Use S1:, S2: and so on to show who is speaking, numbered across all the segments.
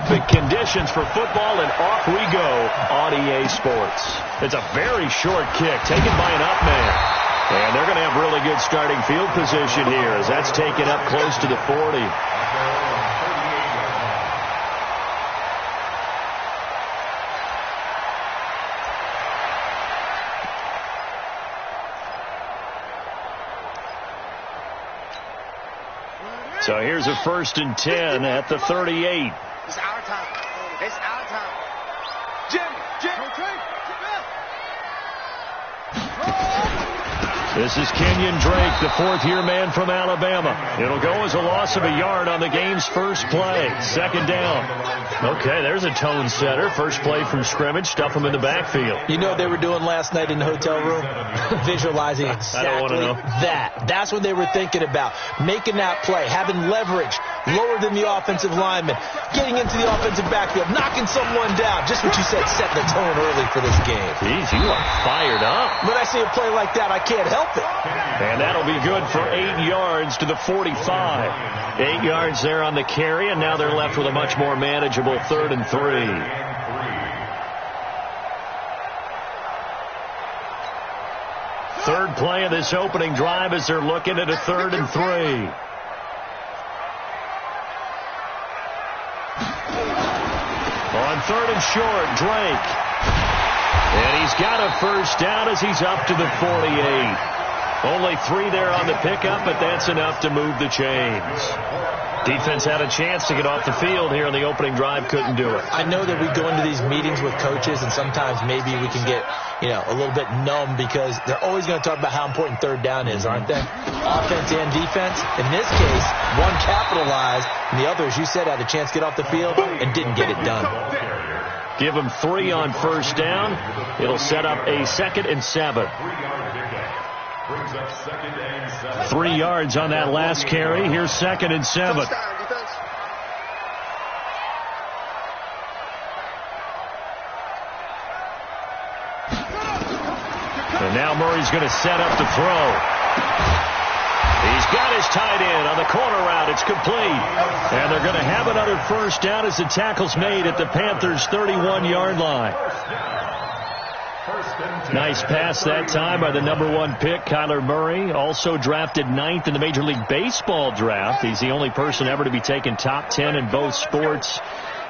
S1: Perfect conditions for football, and off we go on EA Sports. It's a very short kick taken by an up man. And they're going to have really good starting field position here as that's taken up close to the 40. So here's a 1st and 10 at the 38.
S2: It's our time. It's our time. Jim.
S1: This is Kenyon Drake, the 4th-year man from Alabama. It'll go as a loss of a yard on the game's first play. 2nd down. Okay, there's a tone setter. First play from scrimmage. Stuff him in the backfield.
S3: You know what they were doing last night in the hotel room? Visualizing exactly that. That's what they were thinking about. Making that play, having leverage, lower than the offensive lineman, getting into the offensive backfield, knocking someone down. Just what you said, setting the tone early for this game.
S1: Jeez, you are fired up.
S3: When I see a play like that, I can't help it.
S1: And that'll be good for 8 yards to the 45. 8 yards there on the carry, and now they're left with a much more manageable 3rd and 3. Third play of this opening drive as they're looking at a 3rd and 3. On 3rd and short, Drake. And he's got a first down as he's up to the 48. Only 3 there on the pickup, but that's enough to move the chains. Defense had a chance to get off the field here on the opening drive, couldn't do it.
S3: I know that we go into these meetings with coaches, and sometimes maybe we can get, a little bit numb because they're always going to talk about how important 3rd down is, aren't they? Offense and defense. In this case, one capitalized, and the other, as you said, had a chance to get off the field and didn't get it done.
S1: Give him 3 on first down. It'll set up a 2nd and 7. 3 yards on that last carry. Here's 2nd and 7. And now Murray's going to set up to throw. He's got his tight end on the corner route. It's complete. And they're going to have another first down as the tackle's made at the Panthers' 31-yard line. Nice pass that time by the number 1 pick, Kyler Murray. Also drafted 9th in the Major League Baseball draft. He's the only person ever to be taken top 10 in both sports.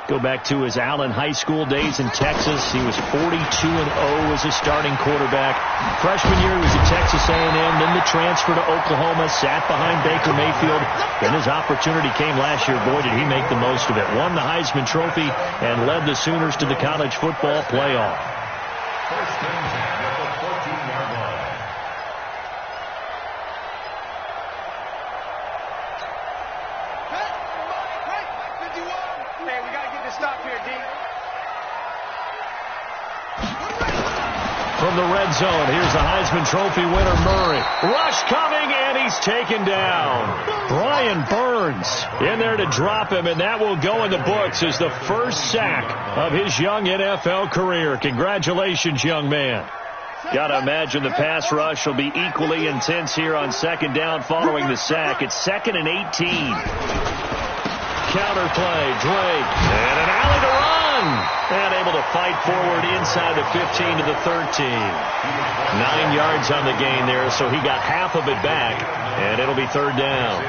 S1: Go back to his Allen High School days in Texas. He was 42-0 as a starting quarterback. Freshman year he was at Texas A&M, then the transfer to Oklahoma, sat behind Baker Mayfield. Then his opportunity came last year. Boy, did he make the most of it. Won the Heisman Trophy and led the Sooners to the college football playoff.
S4: First and 10 at the 14-yard line.
S2: Hey, we got to get this stop here, D.
S1: From the red zone, here's the Heisman Trophy winner, Murray. Rush coming, and he's taken down. Brian Burns in there to drop him, and that will go in the books as the first sack of his young NFL career. Congratulations, young man. Got to imagine the pass rush will be equally intense here on 2nd down following the sack. It's 2nd and 18. Counter play, Drake, and an alley to run. And able to fight forward inside the 15 to the 13. 9 yards on the gain there, so he got half of it back, and it'll be 3rd down.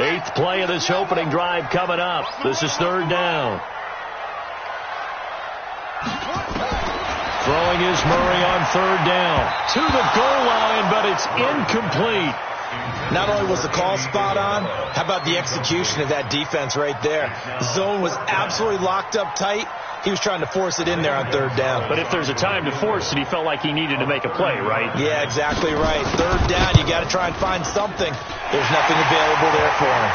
S1: Eighth play of this opening drive coming up. This is 3rd down. Throwing is Murray on 3rd down. To the goal line, but it's incomplete.
S3: Not only was the call spot on, how about the execution of that defense right there? The zone was absolutely locked up tight. He was trying to force it in there on 3rd down.
S1: But if there's a time to force it, he felt like he needed to make a play, right?
S3: Yeah, exactly right. 3rd down, you got to try and find something. There's nothing available there for him.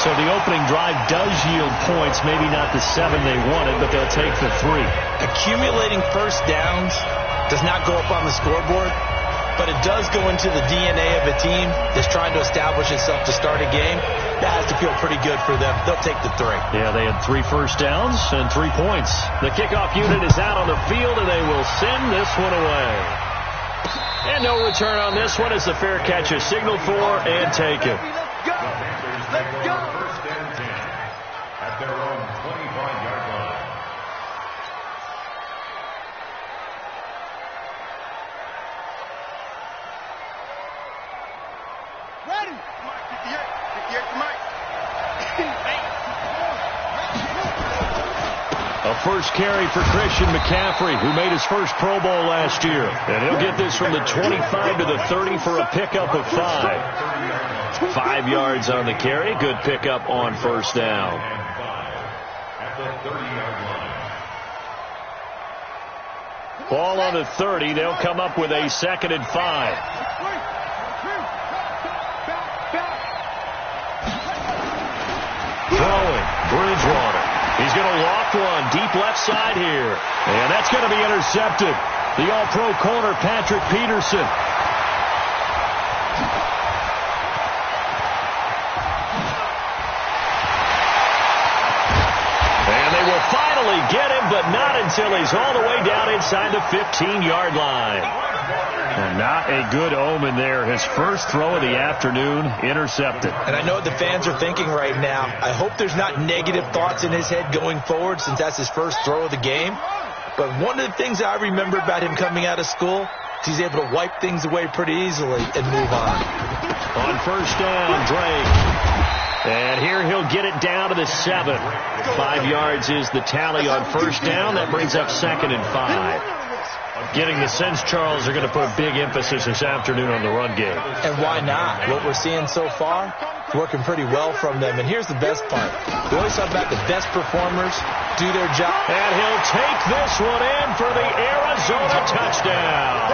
S1: So the opening drive does yield points, maybe not the 7 they wanted, but they'll take the 3.
S3: Accumulating first downs does not go up on the scoreboard, but it does go into the DNA of a team that's trying to establish itself to start a game. That has to feel pretty good for them. They'll take the 3.
S1: Yeah, they had 3 first downs and 3 points. The kickoff unit is out on the field, and they will send this one away. And no return on this one as the fair catch is signaled for and taken.
S4: The Panthers take over first and 10 at their own 25-yard line.
S2: Ready? 58 to Mike.
S1: A first carry for Christian McCaffrey, who made his first Pro Bowl last year. And he'll get this from the 25 to the 30 for a pickup of 5. 5 yards on the carry. Good pickup on first down.
S4: At the 30-yard line.
S1: Ball on the 30. They'll come up with a 2nd and 5. Throwing, Bridgewater. He's going to loft one deep left side here. And that's going to be intercepted. The all-pro corner, Patrick Peterson. And they will finally get him, but not until he's all the way down inside the 15-yard line. And not a good omen there. His first throw of the afternoon intercepted.
S3: And I know what the fans are thinking right now. I hope there's not negative thoughts in his head going forward since that's his first throw of the game. But one of the things I remember about him coming out of school is he's able to wipe things away pretty easily and move on.
S1: On first down, Drake. And here he'll get it down to the 7. 5 yards is the tally on first down. That brings up 2nd and 5. Getting the sense Charles are going to put a big emphasis this afternoon on the run game.
S3: And why not? What we're seeing so far, working pretty well from them. And here's the best part. We always talk about the best performers do their job.
S1: And he'll take this one in for the Arizona touchdown.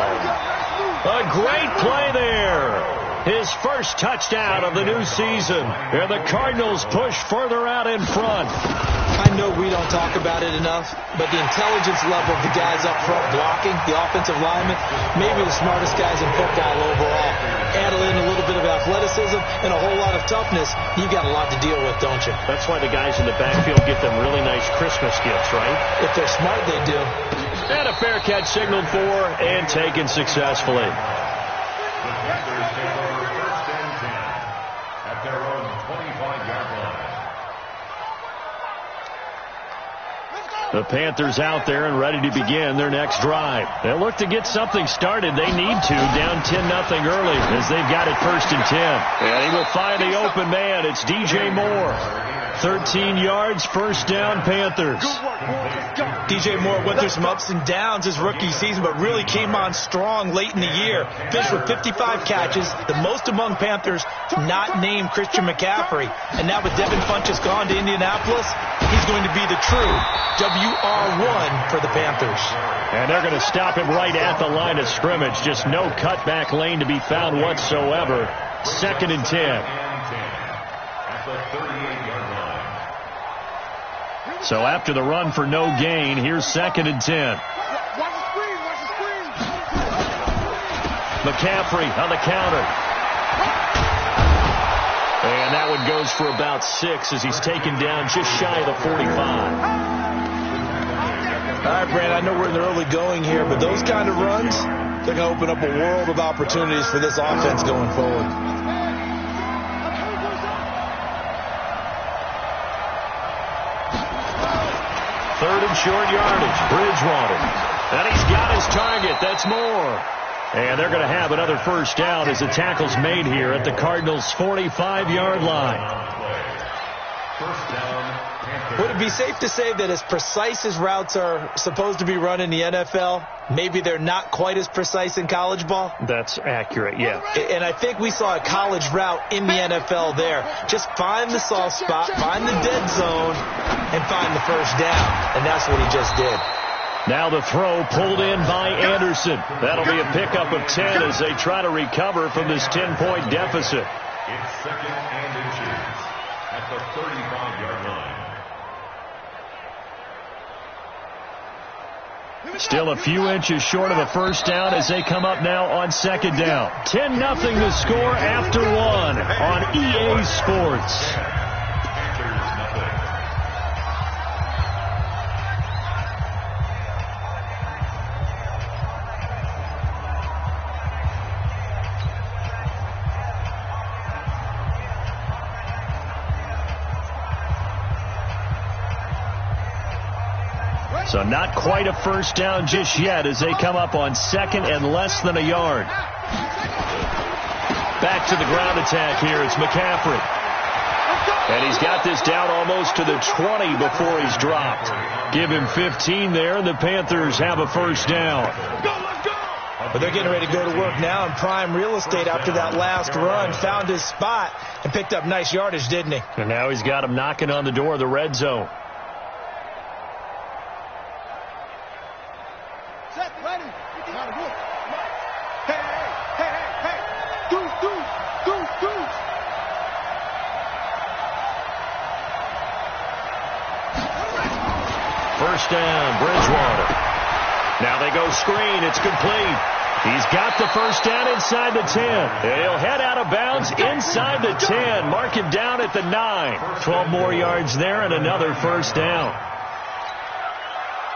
S1: A great play there. His first touchdown of the new season. And the Cardinals push further out in front.
S3: I know we don't talk about it enough, but the intelligence level of the guys up front blocking, the offensive linemen, maybe the smartest guys in football overall. Add in a little bit of athleticism and a whole lot of toughness, you got a lot to deal with, don't you?
S1: That's why the guys in the backfield get them really nice Christmas gifts, right?
S3: If they're smart, they do.
S1: And a fair catch signaled for and taken successfully.
S4: The Panthers take over first and 10 at their own 25-yard line.
S1: The Panthers out there and ready to begin their next drive. They'll look to get something started. They need to, down 10-0 early as they've got it first and 10. And he will find the open man. It's DJ Moore. 13 yards, first down, Panthers.
S3: DJ Moore went through some ups and downs his rookie season, but really came on strong late in the year. Finished with 55 catches, the most among Panthers not named Christian McCaffrey. And now with Devin Funchess gone to Indianapolis, he's going to be the true WR1 for the Panthers.
S1: And they're going to stop him right at the line of scrimmage. Just no cutback lane to be found whatsoever. 2nd and 10.
S4: At the 38-yard line.
S1: So after the run for no gain, here's 2nd and 10.
S2: Watch the screen, watch the screen.
S1: McCaffrey on the counter. And that one goes for about 6 as he's taken down just shy of the 45.
S3: All right, Brand, I know we're in the early going here, but those kind of runs, they're going to open up a world of opportunities for this offense going forward.
S1: Third and short yardage, Bridgewater. And he's got his target. That's Moore. And they're going to have another first down as the tackle's made here at the Cardinals' 45-yard line.
S4: First down, Panthers.
S3: Would it be safe to say that as precise as routes are supposed to be run in the NFL, maybe they're not quite as precise in college ball?
S1: That's accurate, yeah.
S3: And I think we saw a college route in the NFL there. Just find the soft spot, find the dead zone, and find the first down. And that's what he just did.
S1: Now the throw pulled in by Anderson. That'll be a pickup of 10 as they try to recover from this 10-point deficit.
S4: It's 2nd and inches at the 35-yard line.
S1: Still a few inches short of a first down as they come up now on 2nd down. 10-0 the score after 1 on EA Sports.
S4: Panthers, nothing.
S1: So not quite a first down just yet as they come up on second and less than a yard. Back to the ground attack here. It's McCaffrey. And he's got this down almost to the 20 before he's dropped. Give him 15 there, and the Panthers have a first down.
S3: But they're getting ready to go to work now in prime real estate after that last run. Found his spot and picked up nice yardage, didn't he?
S1: And now he's got him knocking on the door of the red zone. First down, Bridgewater. Now they go screen. It's complete. He's got the first down inside the 10. And he'll head out of bounds inside the 10. Mark it down at the 9. 12 more yards there and another first down.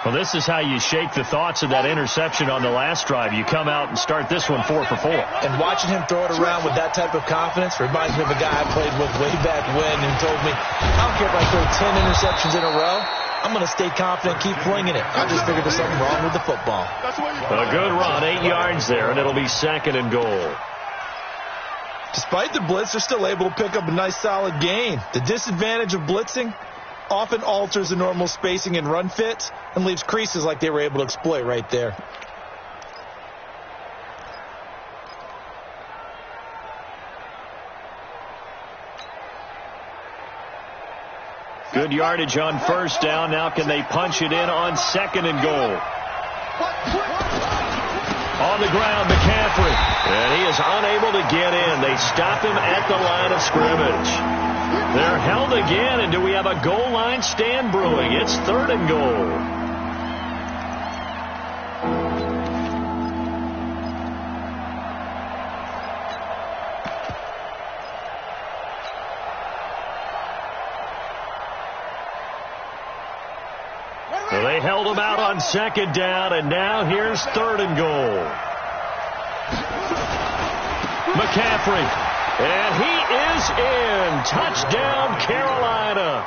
S1: Well, this is how you shake the thoughts of that interception on the last drive. You come out and start this one 4 for 4.
S3: And watching him throw it around with that type of confidence reminds me of a guy I played with way back when who told me, I don't care if I throw 10 interceptions in a row. I'm going to stay confident, keep flinging it. I just figured there's something wrong with the football.
S1: A good run, 8 yards there, and it'll be second and goal.
S3: Despite the blitz, they're still able to pick up a nice solid gain. The disadvantage of blitzing often alters the normal spacing and run fits and leaves creases like they were able to exploit right there.
S1: Good yardage on first down. Now can they punch it in on second and goal? On the ground, McCaffrey. And he is unable to get in. They stop him at the line of scrimmage. They're held again, and do we have a goal line stand brewing? It's third and goal. So they held him out on second down, and now here's third and goal. McCaffrey, and he is in. Touchdown, Carolina.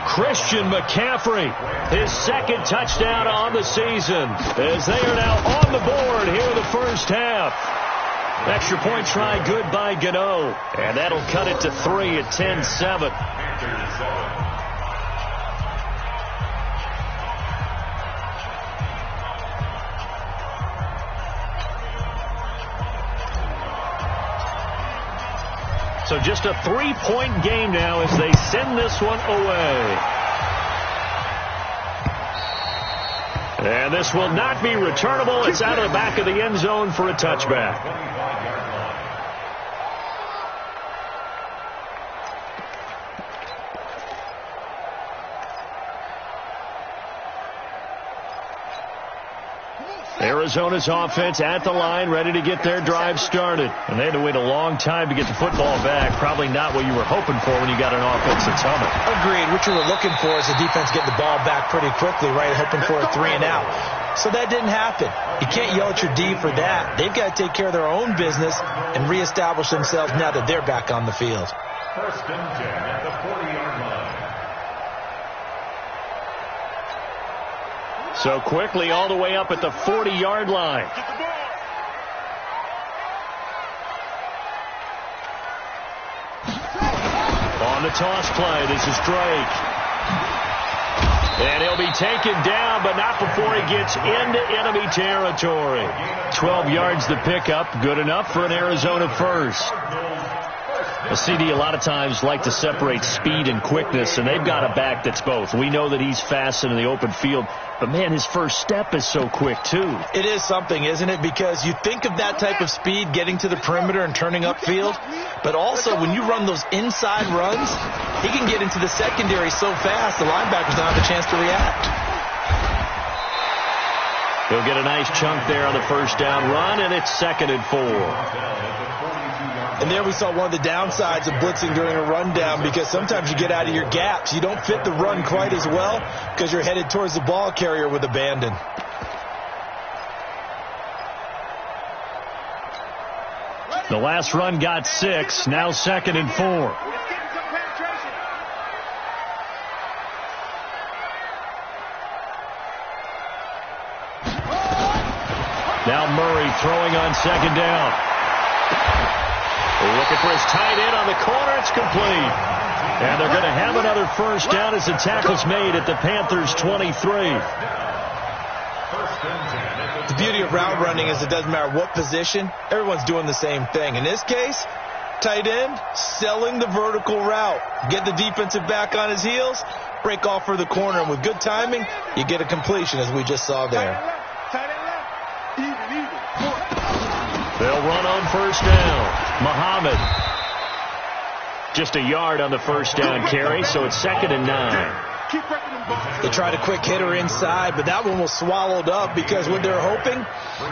S1: Christian McCaffrey, his second touchdown on the season, as they are now on the board here in the first half. Extra point try good by Gano, and that'll cut it to 3 at 10-7. So just a 3-point game now as they send this one away. And this will not be returnable. It's out of the back of the end zone for a touchback. Arizona's offense at the line, ready to get their drive started. And they had to wait a long time to get the football back. Probably not what you were hoping for when you got an offense that's humming.
S3: Agreed. What you were looking for is the defense getting the ball back pretty quickly, right? Hoping for a 3 and out. So that didn't happen. You can't yell at your D for that. They've got to take care of their own business and reestablish themselves now that they're back on the field.
S4: First and 10 at the 40-yard line.
S1: So quickly all the way up at the 40-yard line. On the toss play, this is Drake. And he'll be taken down, but not before he gets into enemy territory. 12 yards to pick up, good enough for an Arizona first. A CD a lot of times like to separate speed and quickness, and they've got a back that's both. We know that he's fast in the open field, but, man, his first step is so quick, too.
S3: It is something, isn't it? Because you think of that type of speed getting to the perimeter and turning upfield, but also when you run those inside runs, he can get into the secondary so fast the linebackers don't have a chance to react.
S1: He'll get a nice chunk there on the first down run, and it's second and 4.
S3: And there we saw one of the downsides of blitzing during a rundown, because sometimes you get out of your gaps. You don't fit the run quite as well because you're headed towards the ball carrier with abandon.
S1: The last run got 6, now second and 4. Now Murray throwing on second down. Looking for his tight end on the corner. It's complete. And they're going to have another first down as the tackle's made at the Panthers' 23.
S3: The beauty of route running is it doesn't matter what position. Everyone's doing the same thing. In this case, tight end selling the vertical route. Get the defensive back on his heels, break off for the corner, and with good timing, you get a completion as we just saw there.
S1: They'll run on first down. Muhammad. Just a yard on the first down carry, so it's 2nd and 9.
S3: They tried a quick hitter inside, but that one was swallowed up because what they're hoping,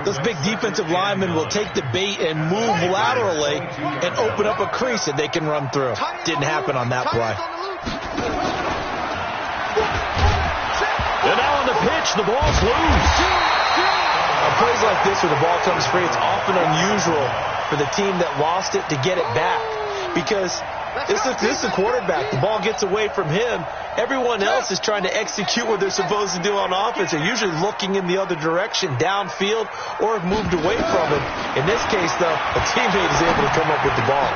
S3: those big defensive linemen will take the bait and move laterally and open up a crease that they can run through. Didn't happen on that play.
S1: And now on the pitch, the ball's loose.
S3: On plays like this where the ball comes free, it's often unusual for the team that lost it to get it back because this is a quarterback. The ball gets away from him. Everyone else is trying to execute what they're supposed to do on offense. They're usually looking in the other direction, downfield, or have moved away from him. In this case, though, a teammate is able to come up with the ball.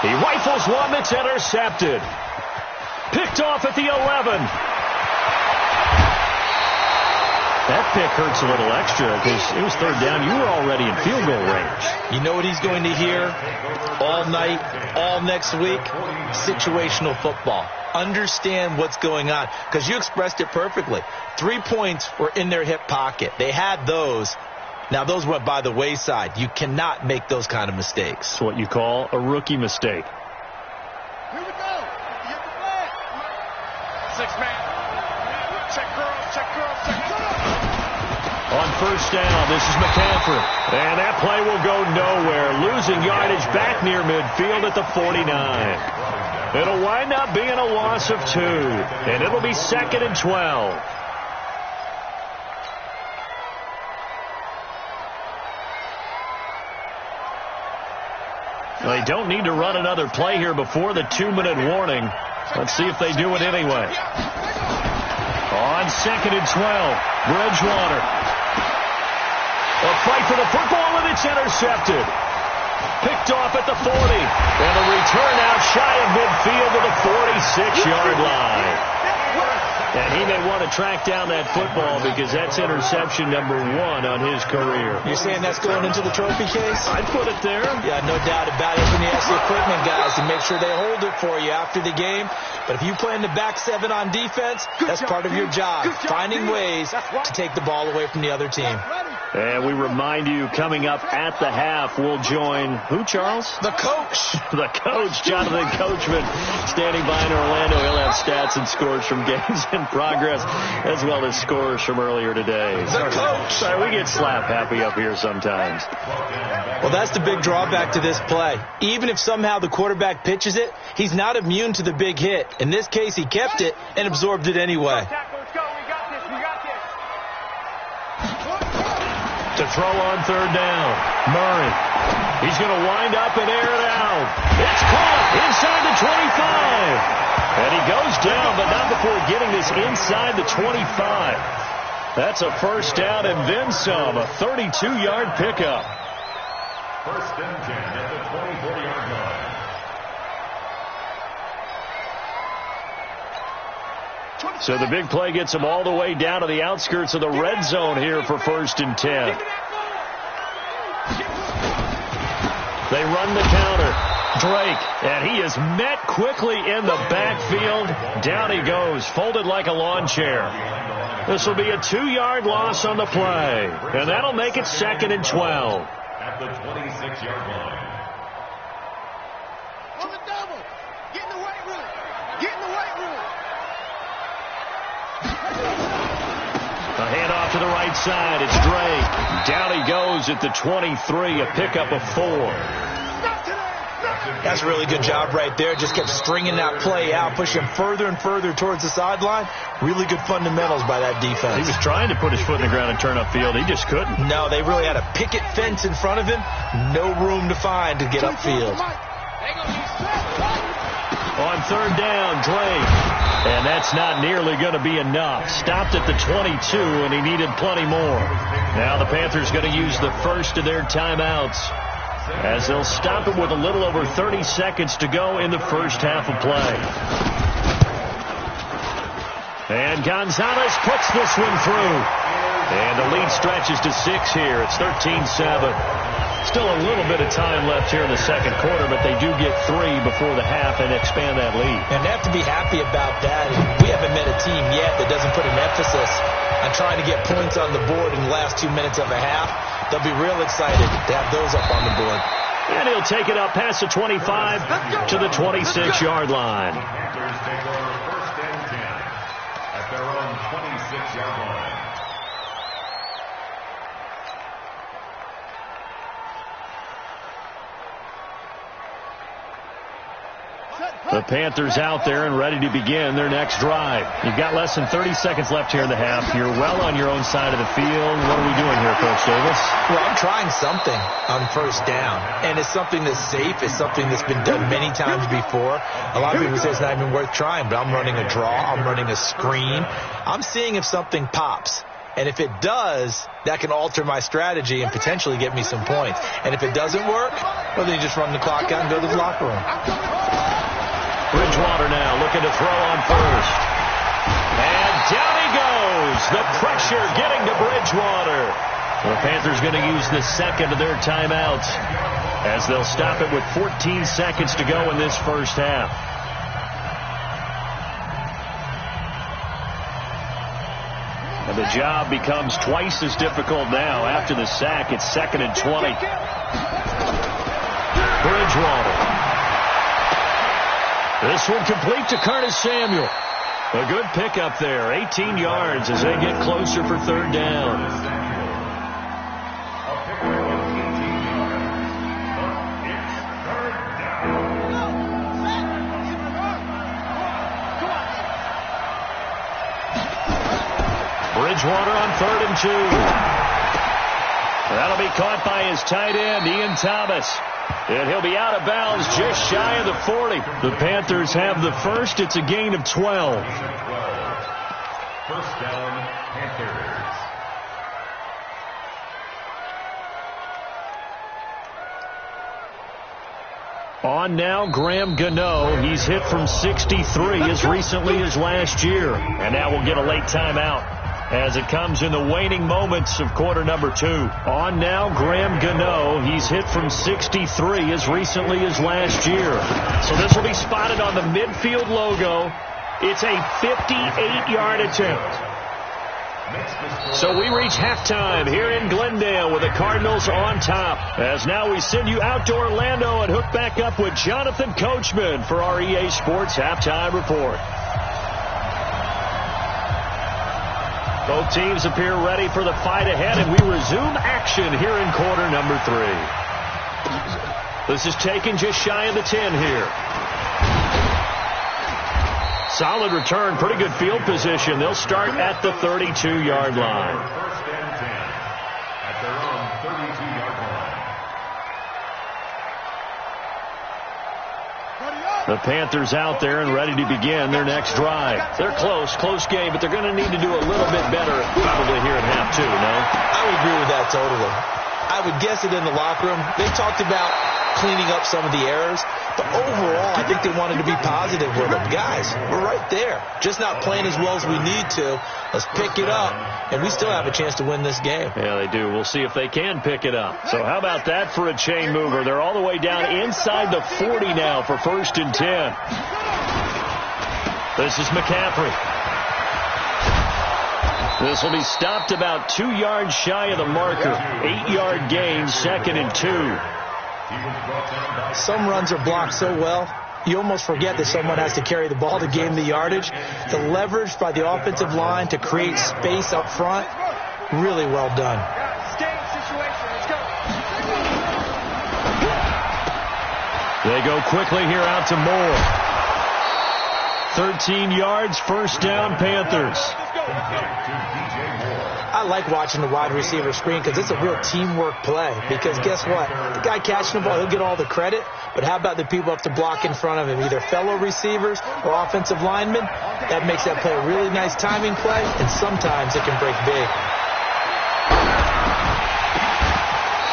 S1: He rifles one that's intercepted. Picked off at the 11. That pick hurts a little extra because it was 3rd down. You were already in field goal range.
S3: You know what he's going to hear all night, all next week? Situational football. Understand what's going on because you expressed it perfectly. 3 points were in their hip pocket. They had those. Now, those went by the wayside. You cannot make those kind of mistakes.
S1: It's what you call a rookie mistake.
S2: Here we go. Get the flag. 6-man. Check girls, check girls, check girls.
S1: On first down, this is McCaffrey. And that play will go nowhere. Losing yardage back near midfield at the 49. It'll wind up being a loss of 2. And it'll be 2nd and 12. They don't need to run another play here before the 2-minute warning. Let's see if they do it anyway. On 2nd and 12, Bridgewater. A fight for the football, and it's intercepted. Picked off at the 40. And a return out shy of midfield to the 46-yard line. And he may want to track down that football because that's interception number 1 on his career.
S3: You're saying that's going into the trophy case?
S1: I'd put it there.
S3: Yeah, no doubt about it. When you ask the equipment guys to make sure they hold it for you after the game. But if you play in the back 7 on defense, that's part of your job. Finding ways to take the ball away from the other team.
S1: And we remind you, coming up at the half, we'll join who, Charles?
S3: The coach.
S1: The coach, Jonathan Coachman, standing by in Orlando. He'll have stats and scores from games in progress, as well as scores from earlier today.
S3: The coach.
S1: Sorry, we get slap happy up here sometimes.
S3: Well, that's the big drawback to this play. Even if somehow the quarterback pitches it, he's not immune to the big hit. In this case, he kept it and absorbed it anyway.
S1: To throw on 3rd down, Murray. He's going to wind up and air it out. It's caught inside the 25. And he goes down, but not before getting this inside the 25. That's a first down and then some, a 32-yard pickup.
S4: 1st and 10 at the 24-yard line.
S1: So the big play gets them all the way down to the outskirts of the red zone here for 1st and 10. They run the counter. Drake, and he is met quickly in the backfield. Down he goes, folded like a lawn chair. This will be a 2-yard loss on the play, and that'll make it 2nd and 12.
S4: At the 26-yard line.
S2: On the double. Get in the weight room. Get in the weight room.
S1: A handoff to the right side. It's Drake. Down he goes at the 23, a pickup of 4.
S3: That's a really good job right there. Just kept stringing that play out, pushing further and further towards the sideline. Really good fundamentals by that defense.
S1: He was trying to put his foot in the ground and turn upfield. He just couldn't.
S3: No, they really had a picket fence in front of him. No room to find to get upfield.
S1: On 3rd down, Drake. And that's not nearly going to be enough. Stopped at the 22, and he needed plenty more. Now the Panthers going to use the first of their timeouts, as they'll stop it with a little over 30 seconds to go in the first half of play. And Gonzalez puts this one through. And the lead stretches to 6 here. It's 13-7. Still a little bit of time left here in the second quarter, but they do get 3 before the half and expand that lead.
S3: And they have to be happy about that. We haven't met a team yet that doesn't put an emphasis on trying to get points on the board in the last 2 minutes of a half. They'll be real excited to have those up on the board.
S1: And he'll take it up past the 25 to the 26-yard line.
S4: Panthers take over first and 10 at their own 26-yard line.
S1: The Panthers out there and ready to begin their next drive. You've got less than 30 seconds left here in the half. You're well on your own side of the field. What are we doing here, Coach Davis?
S3: Well, I'm trying something on first down, and it's something that's safe. It's something that's been done many times before. A lot of people say it's not even worth trying, but I'm running a draw. I'm running a screen. I'm seeing if something pops. And if it does, that can alter my strategy and potentially get me some points. And if it doesn't work, well, then you just run the clock out and go to the locker room.
S1: Bridgewater now looking to throw on first. And down he goes. The pressure getting to Bridgewater. The Panthers going to use the second of their timeouts, as they'll stop it with 14 seconds to go in this first half. And the job becomes twice as difficult now. After the sack, it's 2nd and 20. Bridgewater. This one complete to Curtis Samuel. A good pickup there. 18 yards as they get closer for third down. Bridgewater on 3rd and 2. That'll be caught by his tight end, Ian Thomas. And he'll be out of bounds just shy of the 40. The Panthers have the first. It's a gain of 12.
S4: First down, Panthers.
S1: On now, Graham Gano. He's hit from 63 as recently as last year. And now we'll get a late timeout as it comes in the waning moments of quarter number 2. On now, Graham Gano. He's hit from 63 as recently as last year. So this will be spotted on the midfield logo. It's a 58-yard attempt. So we reach halftime here in Glendale with the Cardinals on top. As now we send you out to Orlando and hook back up with Jonathan Coachman for our EA Sports Halftime Report. Both teams appear ready for the fight ahead, and we resume action here in quarter number 3. This is taken just shy of the 10 here. Solid return, pretty good field position. They'll start at the 32-yard line.
S4: First and 10 at their own 32-yard line.
S1: The Panthers out there and ready to begin their next drive. They're close game, but they're going to need to do a little bit better probably here in half 2, no?
S3: I would agree with that totally. I would guess it in the locker room. They talked about cleaning up some of the errors, but overall, I think they wanted to be positive with them. Guys, we're right there. Just not playing as well as we need to. Let's pick it up, and we still have a chance to win this game.
S1: Yeah, they do. We'll see if they can pick it up. So how about that for a chain mover? They're all the way down inside the 40 now for 1st and 10. This is McCaffrey. This will be stopped about 2 yards shy of the marker. 8-yard gain, 2nd and 2.
S3: Some runs are blocked so well, you almost forget that someone has to carry the ball to gain the yardage. The leverage by the offensive line to create space up front, really well done.
S1: They go quickly here out to Moore. 13 yards, first down, Panthers.
S3: I like watching the wide receiver screen because it's a real teamwork play. Because guess what? The guy catching the ball, he'll get all the credit. But how about the people up to block in front of him, either fellow receivers or offensive linemen? That makes that play a really nice timing play, and sometimes it can break big.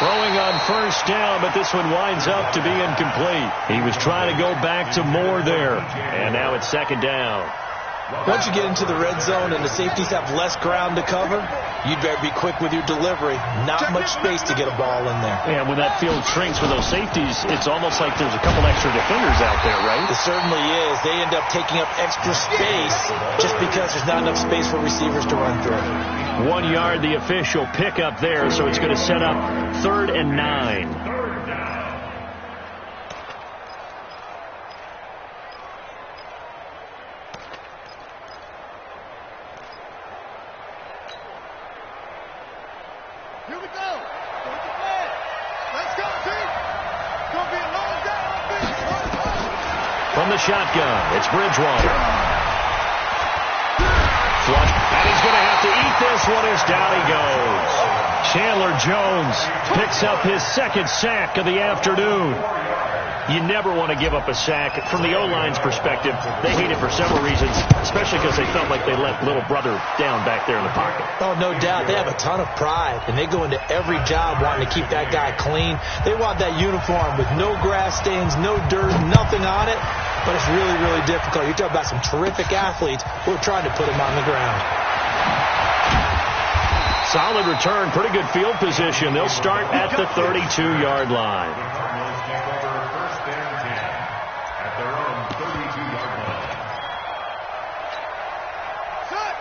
S1: Throwing on first down, but this one winds up to be incomplete. He was trying to go back to Moore there, and now it's second down.
S3: Once you get into the red zone and the safeties have less ground to cover, you'd better be quick with your delivery. Not much space to get a ball in there.
S1: And when that field shrinks with those safeties, it's almost like there's a couple extra defenders out there, right?
S3: It certainly is. They end up taking up extra space just because there's not enough space for receivers to run through.
S1: 1 yard, the official pickup there, so it's going to set up 3rd and 9.
S2: Here we go. Let's go, team. Gonna be a long day on this.
S1: From the shotgun, it's Bridgewater. Flush, and he's going to have to eat this one as down he goes. Chandler Jones picks up his second sack of the afternoon. You never want to give up a sack. From the O-line's perspective, they hate it for several reasons, especially because they felt like they let little brother down back there in the pocket.
S3: Oh, no doubt. They have a ton of pride, and they go into every job wanting to keep that guy clean. They want that uniform with no grass stains, no dirt, nothing on it. But it's really, really difficult. You're talking about some terrific athletes who are trying to put him on the ground.
S1: Solid return, pretty good field position. They'll start at the 32-yard line.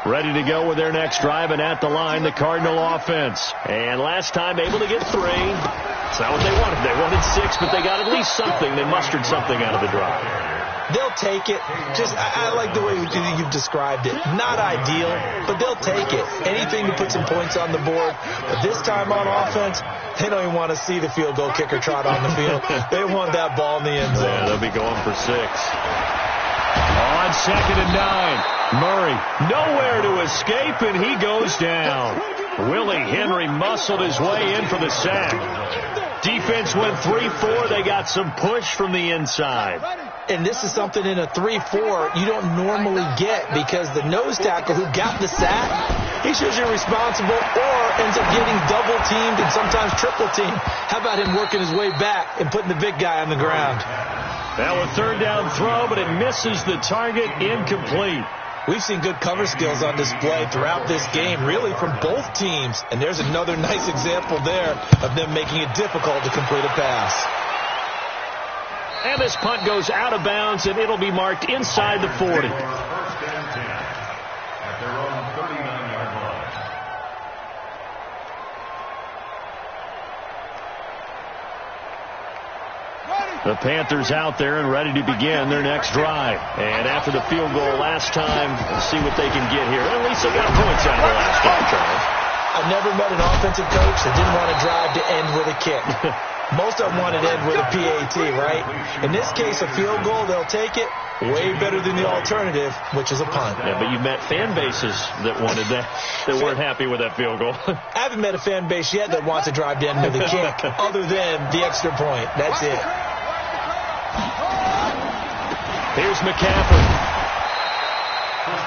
S1: Ready to go with their next drive, and at the line, the Cardinal offense. And last time able to get 3. It's not what they wanted. They wanted 6, but they got at least something. They mustered something out of the drive.
S3: They'll take it. I like the way you've described it. Not ideal, but they'll take it. Anything to put some points on the board. But this time on offense, they don't even want to see the field goal kicker trot on the field. They want that ball in the end zone.
S1: Yeah, they'll be going for 6. On 2nd and 9. Murray nowhere to escape, and he goes down. Willie Henry muscled his way in for the sack. Defense went 3-4. They got some push from the inside.
S3: And this is something in a 3-4 you don't normally get, because the nose tackle who got the sack, he's usually responsible or ends up getting double-teamed and sometimes triple-teamed. How about him working his way back and putting the big guy on the ground?
S1: Now a 3rd down throw, but it misses the target, incomplete.
S3: We've seen good cover skills on display throughout this game, really from both teams. And there's another nice example there of them making it difficult to complete a pass.
S1: And this punt goes out of bounds, and it'll be marked inside the 40. The Panthers out there and ready to begin their next drive. And after the field goal last time, let's see what they can get here. At least they got points out of the last drive, Charles.
S3: I've never met an offensive coach that didn't want to drive to end with a kick. Most of them want to end with a PAT, right? In this case, a field goal, they'll take it. Way better than the alternative, which is a punt.
S1: Yeah, but you've met fan bases that wanted that, that weren't happy with that field goal.
S3: I haven't met a fan base yet that wants to drive to end with a kick, other than the extra point. That's it.
S1: Here's McCaffrey.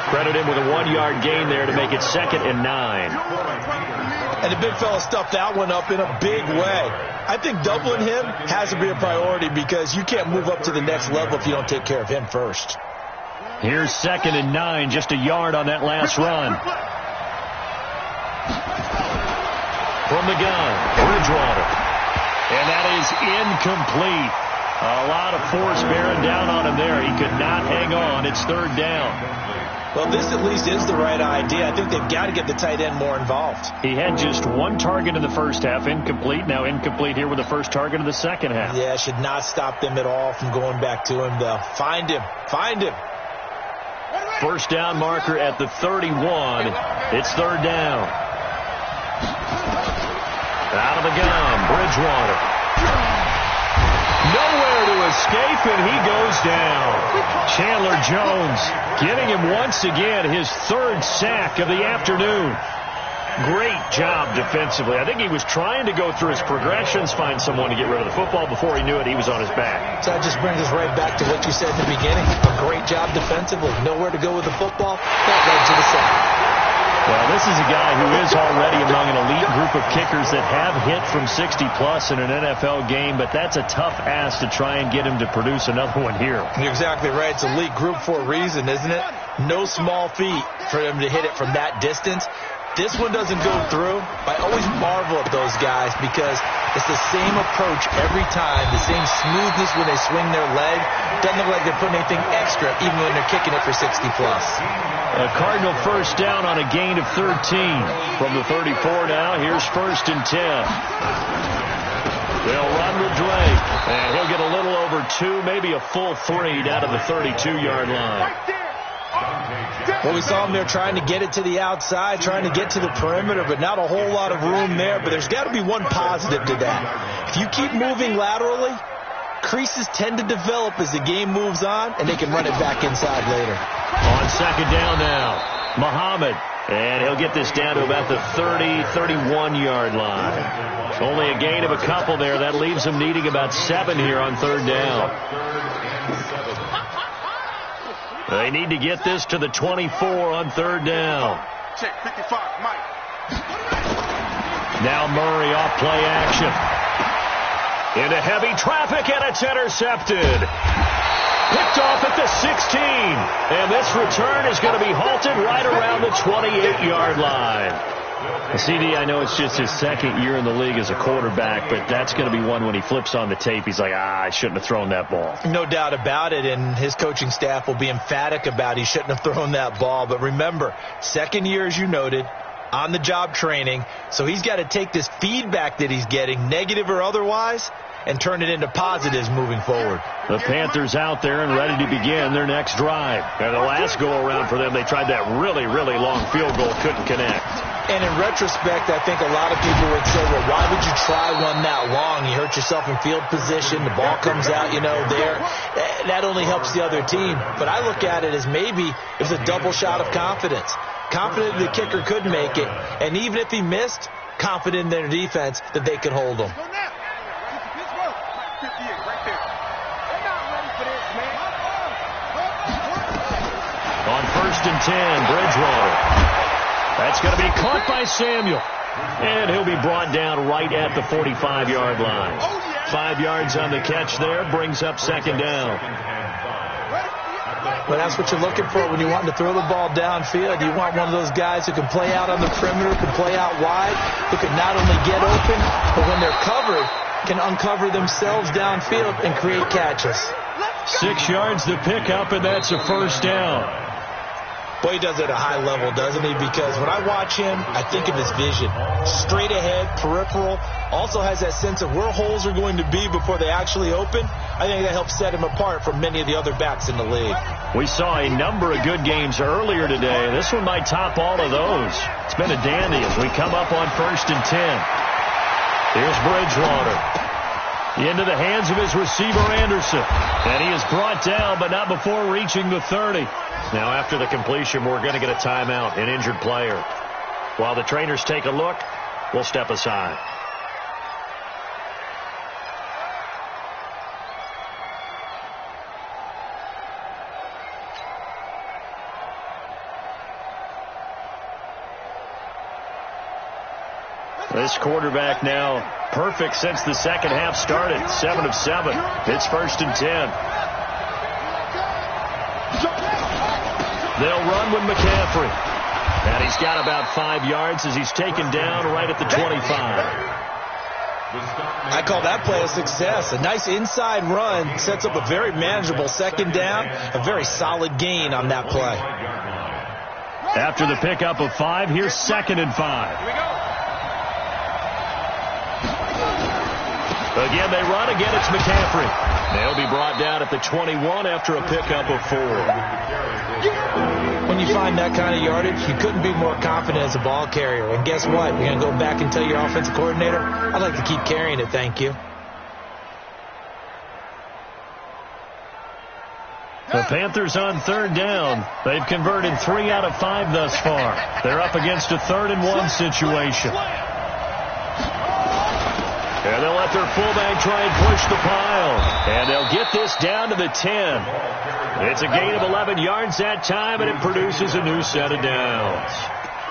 S1: Credit him with a 1-yard gain there to make it 2nd and 9.
S3: And the big fella stuffed that one up in a big way. I think doubling him has to be a priority, because you can't move up to the next level if you don't take care of him first.
S1: Here's 2nd and 9, just a yard on that last run. From the gun, Bridgewater. And that is incomplete. A lot of force bearing down on him there. He could not hang on. It's 3rd down.
S3: Well, this at least is the right idea. I think they've got to get the tight end more involved.
S1: He had just 1 target in the first half, incomplete. Now incomplete here with the first target of the second half.
S3: Yeah, should not stop them at all from going back to him, though. Find him. Find him.
S1: First down marker at the 31. It's 3rd down. Out of the gun, Bridgewater. Nowhere to escape, and he goes down. Chandler Jones giving him once again his third sack of the afternoon. Great job defensively. I think he was trying to go through his progressions, find someone to get rid of the football. Before he knew it, he was on his back.
S3: So that just brings us right back to what you said in the beginning. A great job defensively. Nowhere to go with the football. That led to the sack.
S1: Well, this is a guy who is already among an elite group of kickers that have hit from 60-plus in an NFL game, but that's a tough ask to try and get him to produce another one here.
S3: You're exactly right. It's elite group for a reason, isn't it? No small feat for them to hit it from that distance. This one doesn't go through. I always marvel at those guys because it's the same approach every time, the same smoothness when they swing their leg. Doesn't look like they're putting anything extra even when they're kicking it for 60-plus.
S1: A Cardinal first down on a gain of 13. From the 34 now, here's 1st and 10. They'll run with Drake, and he'll get a little over 2, maybe a full 3 down to the 32-yard line.
S3: Well, we saw him there trying to get it to the outside, trying to get to the perimeter, but not a whole lot of room there. But there's got to be one positive to that. If you keep moving laterally, creases tend to develop as the game moves on, and they can run it back inside later.
S1: On 2nd down now, Muhammad. And he'll get this down to about the 30-31-yard line. Only a gain of a couple there. That leaves him needing about 7 here on 3rd down. They need to get this to the 24 on 3rd down.
S2: Check 55, Mike.
S1: Now Murray off play action. Into heavy traffic, and it's intercepted. Picked off at the 16. And this return is going to be halted right around the 28-yard line. CD, I know it's just his 2nd year in the league as a quarterback, but that's going to be one when he flips on the tape, he's like, I shouldn't have thrown that ball.
S3: No doubt about it, and his coaching staff will be emphatic about he shouldn't have thrown that ball. But remember, 2nd year, as you noted, on-the-job training, so he's got to take this feedback that he's getting, negative or otherwise, and turn it into positives moving forward.
S1: The Panthers out there and ready to begin their next drive. And the last go-around for them, they tried that really, really long field goal, couldn't connect.
S3: And in retrospect, I think a lot of people would say, well, why would you try one that long? You hurt yourself in field position. The ball comes out, there. That only helps the other team. But I look at it as maybe it was a double shot of confidence. Confident the kicker could make it. And even if he missed, confident in their defense that they could hold him.
S1: On 1st and 10, Bridgewater. That's going to be caught by Samuel. And he'll be brought down right at the 45-yard line. 5 yards on the catch there, brings up 2nd down.
S3: Well, that's what you're looking for when you're wanting to throw the ball downfield. You want one of those guys who can play out on the perimeter, can play out wide, who can not only get open, but when they're covered, can uncover themselves downfield and create catches.
S1: 6 yards to pick up, and that's a 1st down.
S3: Boy, he does it at a high level, doesn't he? Because when I watch him, I think of his vision. Straight ahead, peripheral. Also has that sense of where holes are going to be before they actually open. I think that helps set him apart from many of the other backs in the league.
S1: We saw a number of good games earlier today. This one might top all of those. It's been a dandy as we come up on 1st and 10. Here's Bridgewater. Into the hands of his receiver, Anderson. And he is brought down, but not before reaching the 30. Now, after the completion, we're going to get a timeout, an injured player. While the trainers take a look, we'll step aside. This quarterback now perfect since the second half started. 7 of 7. It's 1st and 10. They'll run with McCaffrey. And he's got about 5 yards as he's taken down right at the 25.
S3: I call that play a success. A nice inside run sets up a very manageable 2nd down. A very solid gain on that play.
S1: After the pickup of 5, here's 2nd and 5.
S2: Here we go.
S1: Again, they run. Again, it's McCaffrey. They'll be brought down at the 21 after a pickup of 4.
S3: When you find that kind of yardage, you couldn't be more confident as a ball carrier. And guess what? You're going to go back and tell your offensive coordinator, I'd like to keep carrying it, thank you.
S1: The Panthers on third down. They've converted 3 out of 5 thus far. They're up against a 3rd-and-1 situation. And they'll let their fullback try and push the pile. And they'll get this down to the 10. It's a gain of 11 yards that time, and it produces a new set of downs.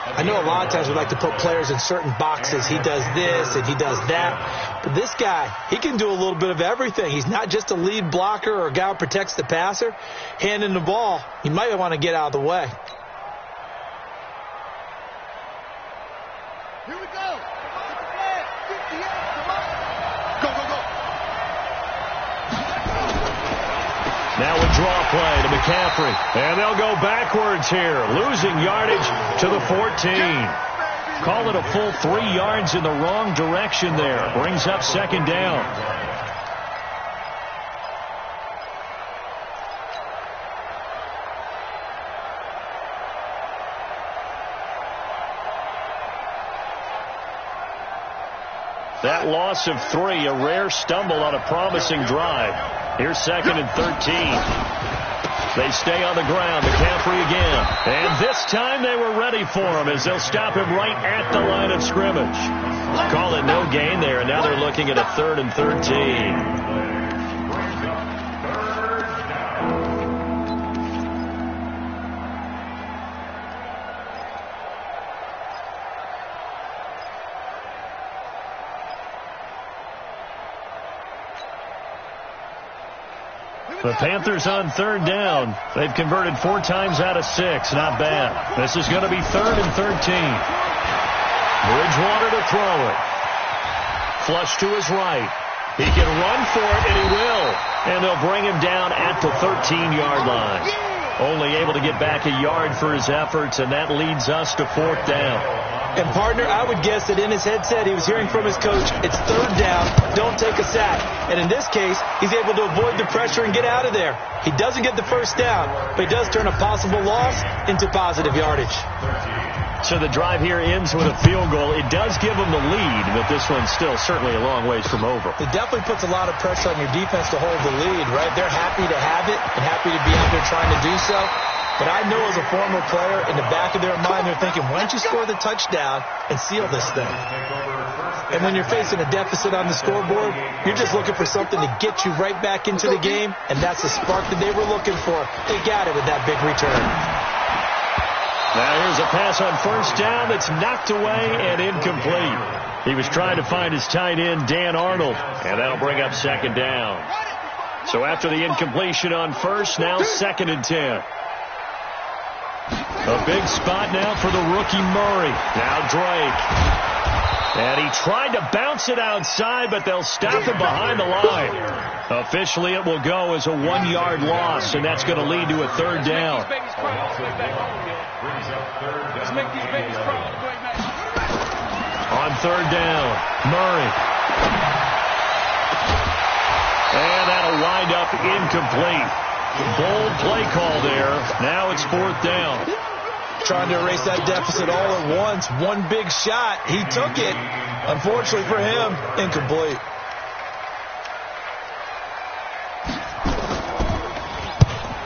S3: I know a lot of times we like to put players in certain boxes. He does this and he does that. But this guy, he can do a little bit of everything. He's not just a lead blocker or a guy who protects the passer. Handing the ball, he might want to get out of the way.
S2: Here we go. Go, go, go.
S1: Now a draw play to McCaffrey. And they'll go backwards here, losing yardage to the 14. Call it a full 3 yards in the wrong direction there. Brings up 2nd down. That loss of 3, a rare stumble on a promising drive. Here's 2nd and 13. They stay on the ground. McCaffrey again. And this time they were ready for him as they'll stop him right at the line of scrimmage. Call it no gain there, and now they're looking at a 3rd and 13. The Panthers on 3rd down. They've converted 4 times out of 6. Not bad. This is going to be 3rd and 13. Bridgewater to throw it. Flush to his right. He can run for it, and he will. And they'll bring him down at the 13-yard line. Only able to get back a yard for his efforts, and that leads us to 4th down.
S3: And, partner, I would guess that in his headset he was hearing from his coach, it's 3rd down, don't take a sack. And in this case, he's able to avoid the pressure and get out of there. He doesn't get the 1st down, but he does turn a possible loss into positive yardage.
S1: So the drive here ends with a field goal. It does give them the lead, but this one's still certainly a long ways from over.
S3: It definitely puts a lot of pressure on your defense to hold the lead, right? They're happy to have it and happy to be out there trying to do so. But I know as a former player, in the back of their mind, they're thinking, why don't you score the touchdown and seal this thing? And when you're facing a deficit on the scoreboard, you're just looking for something to get you right back into the game, and that's the spark that they were looking for. They got it with that big return.
S1: Now here's a pass on 1st down that's knocked away and incomplete. He was trying to find his tight end, Dan Arnold, and that'll bring up 2nd down. So after the incompletion on 1st, now 2nd and 10. A big spot now for the rookie Murray. Now Drake. And he tried to bounce it outside, but they'll stop him behind the line. Officially, it will go as a 1-yard loss, and that's going to lead to a 3rd down. On 3rd down, Murray. And that'll wind up incomplete. Bold play call there. Now it's 4th down.
S3: Trying to erase that deficit all at once. One big shot. He took it. Unfortunately for him, incomplete.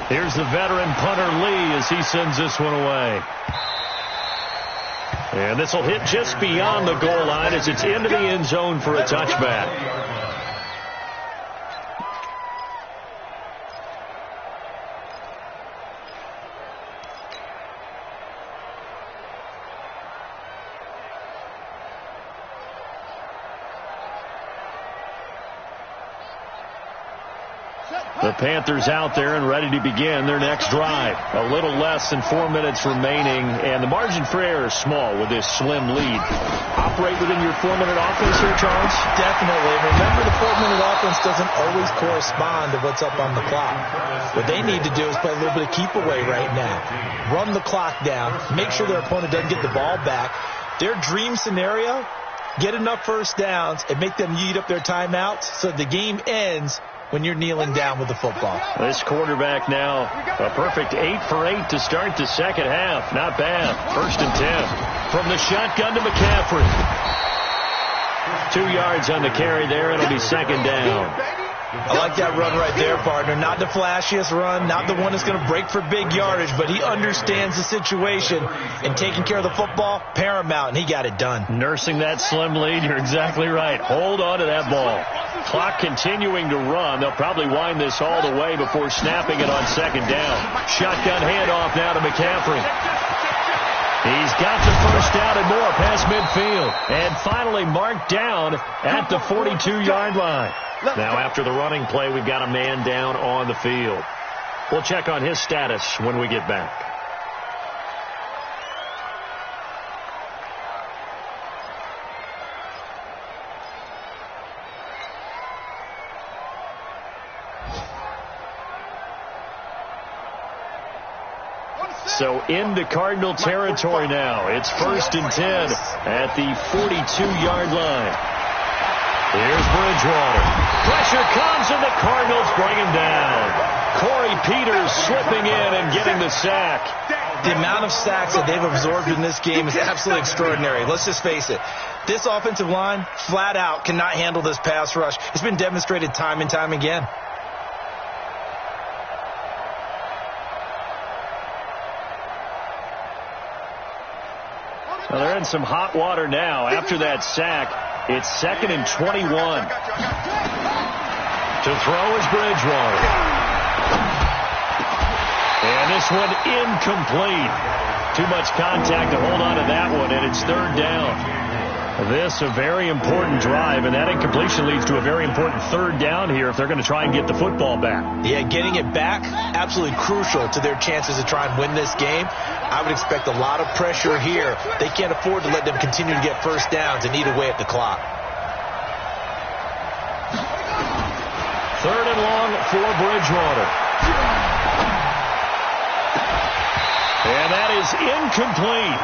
S1: Here's the veteran punter Lee as he sends this one away. And this will hit just beyond the goal line as it's into the end zone for a touchback. The Panthers out there and ready to begin their next drive. A little less than 4 minutes remaining, and the margin for error is small with this slim lead. Operate within your 4-minute offense here, Charles?
S3: Definitely. Remember, the 4-minute offense doesn't always correspond to what's up on the clock. What they need to do is play a little bit of keep away right now. Run the clock down. Make sure their opponent doesn't get the ball back. Their dream scenario, get enough 1st downs and make them eat up their timeouts so the game ends when you're kneeling down with the football.
S1: This quarterback now, a perfect 8 for 8 to start the 2nd half. Not bad. 1st and 10. From the shotgun to McCaffrey. 2 yards on the carry there. It'll be 2nd down.
S3: I like that run right there, partner. Not the flashiest run, not the one that's going to break for big yardage, but he understands the situation, and taking care of the football, paramount, and he got it done.
S1: Nursing that slim lead, you're exactly right. Hold on to that ball. Clock continuing to run. They'll probably wind this all the way before snapping it on second down. Shotgun handoff now to McCaffrey. He's got the first down and more past midfield. And finally marked down at the 42-yard line. Now after the running play, we've got a man down on the field. We'll check on his status when we get back. So into Cardinal territory now. It's 1st and 10 at the 42-yard line. Here's Bridgewater. Pressure comes, and the Cardinals bring him down. Corey Peters slipping in and getting the sack.
S3: The amount of sacks that they've absorbed in this game is absolutely extraordinary. Let's just face it. This offensive line, flat out, cannot handle this pass rush. It's been demonstrated time and time again.
S1: Well, they're in some hot water now. After that sack, it's 2nd and 21. To throw is Bridgewater. And this one incomplete. Too much contact to hold on to that one, and it's 3rd down. This a very important drive, and that incompletion leads to a very important 3rd down here if they're going to try and get the football back.
S3: Yeah, getting it back, absolutely crucial to their chances to try and win this game. I would expect a lot of pressure here. They can't afford to let them continue to get first downs and eat away at the clock.
S1: 3rd and long for Bridgewater. And that is incomplete.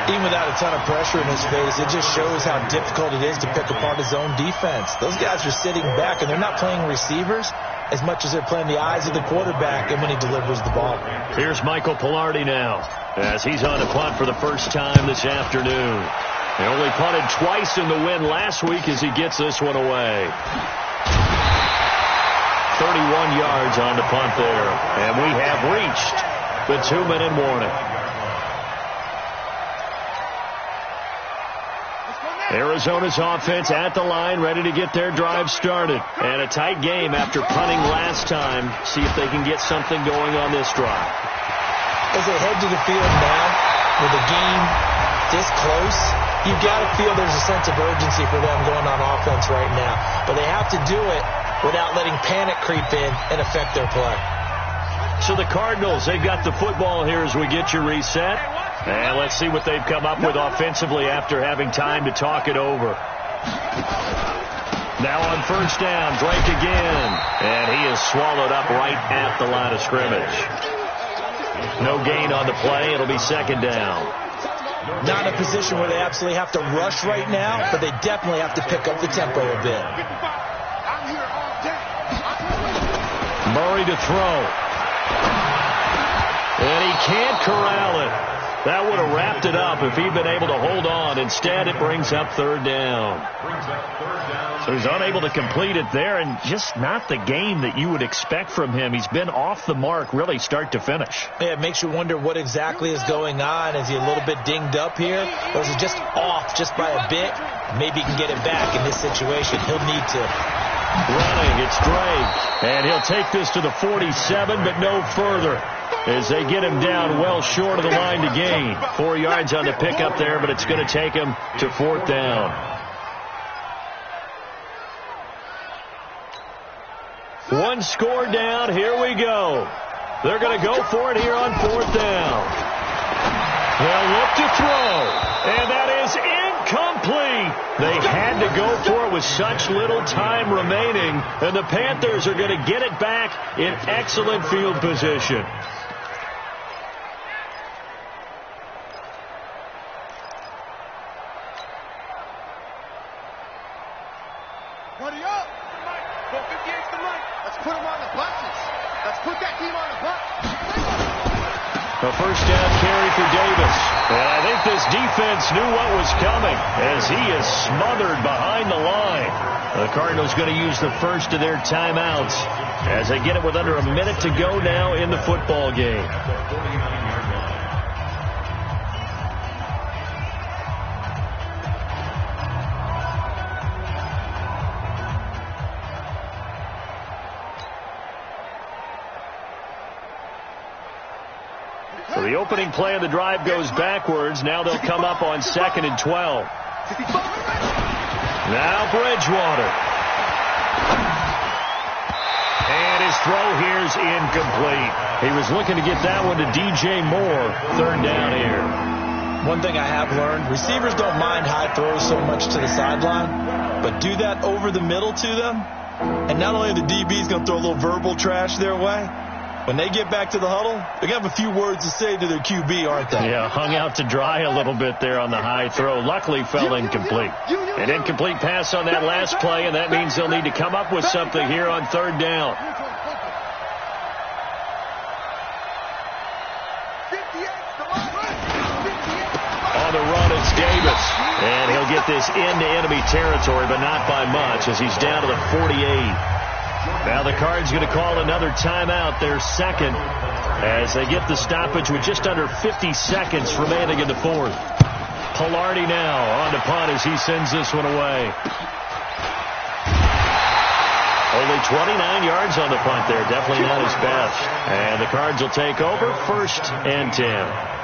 S3: Even without a ton of pressure in his face, it just shows how difficult it is to pick apart his own defense. Those guys are sitting back, and they're not playing receivers as much as they're playing the eyes of the quarterback and when he delivers the ball.
S1: Here's Michael Pilardi now as he's on a punt for the first time this afternoon. He only punted twice in the win last week as he gets this one away. 31 yards on the punt there, and we have reached the 2-minute warning. Arizona's offense at the line, ready to get their drive started. And a tight game after punting last time. See if they can get something going on this drive.
S3: As they head to the field now, with the game this close, you've got to feel there's a sense of urgency for them going on offense right now. But they have to do it without letting panic creep in and affect their play.
S1: So the Cardinals, they've got the football here as we get you reset. And let's see what they've come up with offensively after having time to talk it over. Now on first down, Drake again. And he is swallowed up right at the line of scrimmage. No gain on the play. It'll be 2nd down.
S3: Not in a position where they absolutely have to rush right now, but they definitely have to pick up the tempo a bit.
S1: Murray to throw. And he can't corral it. That would have wrapped it up if he'd been able to hold on. Instead, it brings up 3rd down. So he's unable to complete it there, and just not the game that you would expect from him. He's been off the mark really start to finish.
S3: Yeah, it makes you wonder what exactly is going on. Is he a little bit dinged up here, or is he just off just by a bit? Maybe he can get it back in this situation. He'll need to.
S1: Running, it's Drake, and he'll take this to the 47, but no further, as they get him down well short of the line to gain. 4 yards on the pickup there, but it's going to take him to 4th down. One score down. Here we go. They're going to go for it here on 4th down. They'll look to throw, and that is incomplete. They had to go for it with such little time remaining, and the Panthers are going to get it back in excellent field position.
S2: Buddy up! Go 58 to the right. Let's put him on the buses. Let's put that team on the bus.
S1: A first down carry for Davis. And I think this defense knew what was coming as he is smothered behind the line. The Cardinals going to use the first of their timeouts as they get it with under a minute to go now in the football game. So the opening play of the drive goes backwards. Now they'll come up on 2nd and 12. Now Bridgewater. And his throw here is incomplete. He was looking to get that one to DJ Moore. 3rd down here.
S3: One thing I have learned, receivers don't mind high throws so much to the sideline, but do that over the middle to them, and not only are the DBs going to throw a little verbal trash their way, when they get back to the huddle, they're going to have a few words to say to their QB, aren't they?
S1: Yeah, hung out to dry a little bit there on the high throw. Luckily fell incomplete. An incomplete pass on that last play, and that means they'll need to come up with something here on 3rd down. On the run, it's Davis. And he'll get this into enemy territory, but not by much as he's down to the 48. Now the Cards going to call another timeout, their second, as they get the stoppage with just under 50 seconds remaining in the 4th. Pilardi now on to punt as he sends this one away. Only 29 yards on the punt there. Definitely not his best. And the Cards will take over 1st and 10.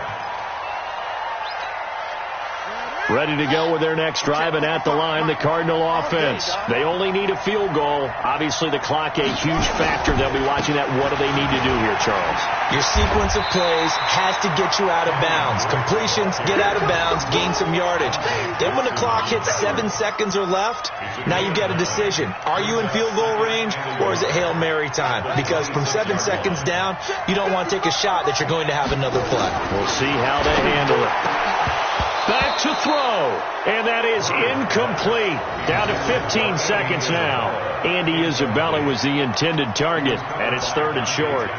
S1: Ready to go with their next drive, and at the line, the Cardinal offense. They only need a field goal. Obviously, the clock a huge factor. They'll be watching that. What do they need to do here, Charles?
S3: Your sequence of plays has to get you out of bounds. Completions, get out of bounds, gain some yardage. Then when the clock hits 7 seconds or left, now you've got a decision. Are you in field goal range, or is it Hail Mary time? Because from 7 seconds down, you don't want to take a shot that you're going to have another play.
S1: We'll see how they handle it. Back to throw, and that is incomplete. Down to 15 seconds now. Andy Isabella was the intended target, and it's 3rd and short.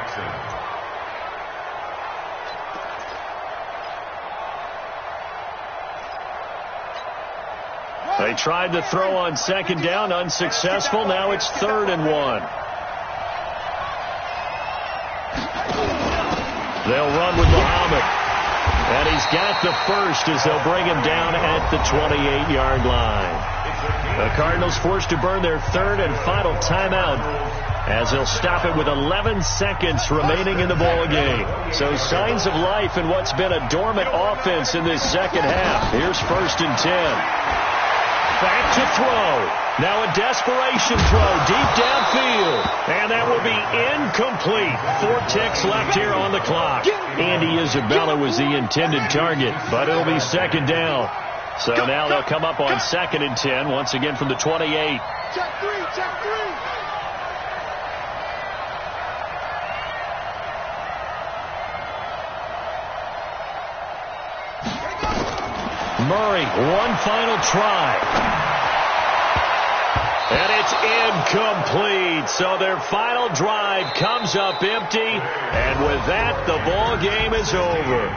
S1: They tried to throw on 2nd down, unsuccessful. Now it's 3rd and 1. They'll run with Muhammad. And he's got the first as they'll bring him down at the 28-yard line. The Cardinals forced to burn their 3rd and final timeout as they'll stop it with 11 seconds remaining in the ball game. So signs of life in what's been a dormant offense in this second half. Here's 1st and 10. Back to throw. Now a desperation throw deep downfield. And that will be incomplete. 4 ticks left here on the clock. Andy Isabella was the intended target, but it'll be 2nd down. So now they'll come up on 2nd and 10, once again from the 28.
S2: Check 3, check 3.
S1: Murray, one final try. And it's incomplete. So their final drive comes up empty. And with that, the ball game is over.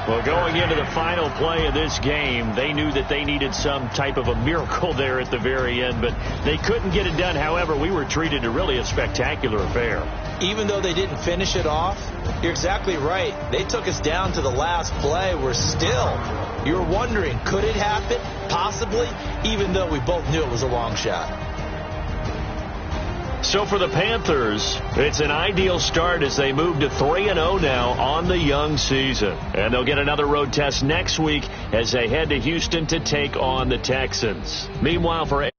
S1: Well, going into the final play of this game, they knew that they needed some type of a miracle there at the very end, but they couldn't get it done. However, we were treated to really a spectacular affair.
S3: Even though they didn't finish it off, you're exactly right. They took us down to the last play. We're still, you're wondering, could it happen? Possibly, even though we both knew it was a long shot.
S1: So for the Panthers, it's an ideal start as they move to 3-0 now on the young season. And they'll get another road test next week as they head to Houston to take on the Texans. Meanwhile, for